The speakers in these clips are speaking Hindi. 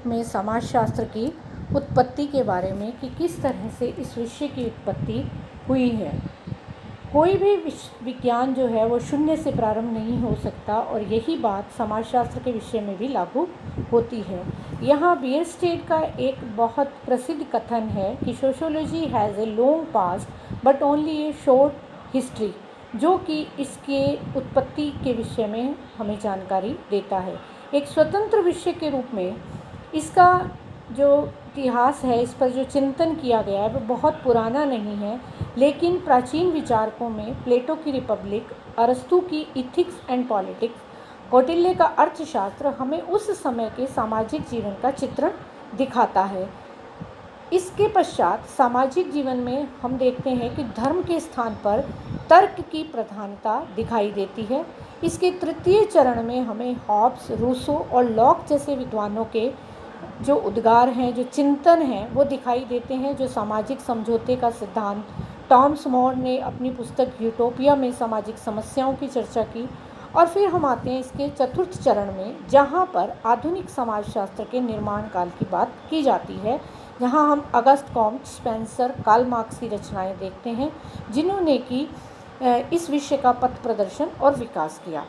में समाजशास्त्र की उत्पत्ति के बारे में कि किस तरह से इस विषय की उत्पत्ति हुई है। कोई भी विज्ञान जो है वो शून्य से प्रारंभ नहीं हो सकता और यही बात समाजशास्त्र के विषय में भी लागू होती है। यहाँ बियरस्टेड का एक बहुत प्रसिद्ध कथन है कि sociology has a long past but only A short history, जो कि इसके उत्पत्ति के विषय में हमें जानकारी देता है। एक स्वतंत्र विषय के रूप में इसका जो इतिहास है, इस पर जो चिंतन किया गया है वो बहुत पुराना नहीं है, लेकिन प्राचीन विचारकों में प्लेटो की रिपब्लिक, अरस्तु की इथिक्स एंड पॉलिटिक्स, कौटिल्य का अर्थशास्त्र हमें उस समय के सामाजिक जीवन का चित्रण दिखाता है। इसके पश्चात सामाजिक जीवन में हम देखते हैं कि धर्म के स्थान पर तर्क की प्रधानता दिखाई देती है। इसके तृतीय चरण में हमें हॉब्स, रूसो और लॉक जैसे विद्वानों के जो उद्गार हैं, जो चिंतन हैं, वो दिखाई देते हैं, जो सामाजिक समझौते का सिद्धांत टॉमस मोर ने अपनी पुस्तक यूटोपिया में सामाजिक समस्याओं की चर्चा की। और फिर हम आते हैं इसके चतुर्थ चरण में, जहाँ पर आधुनिक समाजशास्त्र के निर्माण काल की बात की जाती है, जहाँ हम Auguste Comte, Spencer, Karl Marx की रचनाएं देखते हैं, जिन्होंने कि इस विषय का पथ प्रदर्शन और विकास किया।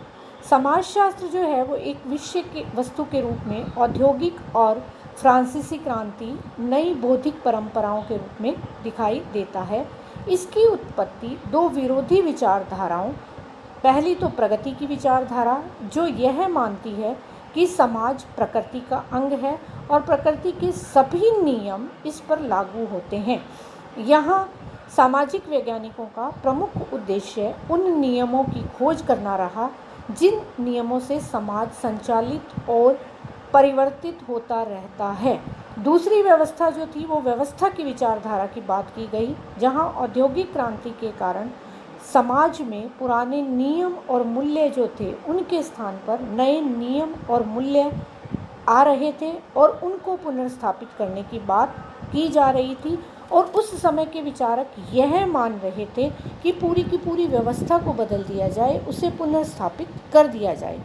समाजशास्त्र जो है वो एक विषय के वस्तु के रूप में औद्योगिक और फ्रांसीसी क्रांति, नई बौद्धिक परंपराओं के रूप में दिखाई देता है। इसकी उत्पत्ति दो विरोधी विचारधाराओं, पहली तो प्रगति की विचारधारा जो यह मानती है कि समाज प्रकृति का अंग है और प्रकृति के सभी नियम इस पर लागू होते हैं। यहाँ सामाजिक वैज्ञानिकों का प्रमुख उद्देश्य उन नियमों की खोज करना रहा जिन नियमों से समाज संचालित और परिवर्तित होता रहता है। दूसरी व्यवस्था जो थी वो व्यवस्था की विचारधारा की बात की गई, जहाँ औद्योगिक क्रांति के कारण समाज में पुराने नियम और मूल्य जो थे उनके स्थान पर नए नियम और मूल्य आ रहे थे और उनको पुनर्स्थापित करने की बात की जा रही थी। और उस समय के विचारक यह मान रहे थे कि पूरी की पूरी व्यवस्था को बदल दिया जाए, उसे पुनर्स्थापित कर दिया जाए।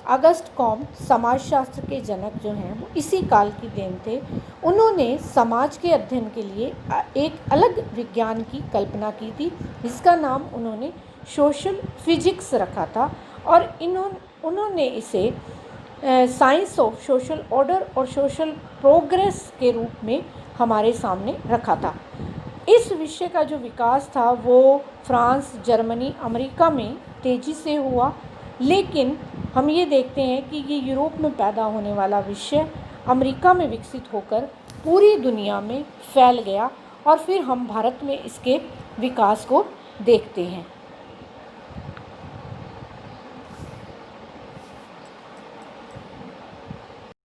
अगस्त कॉम्ट समाजशास्त्र के जनक जो हैं वो इसी काल की देन थे। उन्होंने समाज के अध्ययन के लिए एक अलग विज्ञान की कल्पना की थी, जिसका नाम उन्होंने सोशल फिजिक्स रखा था और उन्होंने इसे साइंस ऑफ सोशल ऑर्डर और सोशल प्रोग्रेस के रूप में हमारे सामने रखा था। इस विषय का जो विकास था वो फ्रांस, जर्मनी, अमेरिका में तेज़ी से हुआ, लेकिन हम ये देखते हैं कि ये यूरोप में पैदा होने वाला विषय अमेरिका में विकसित होकर पूरी दुनिया में फैल गया और फिर हम भारत में इसके विकास को देखते हैं।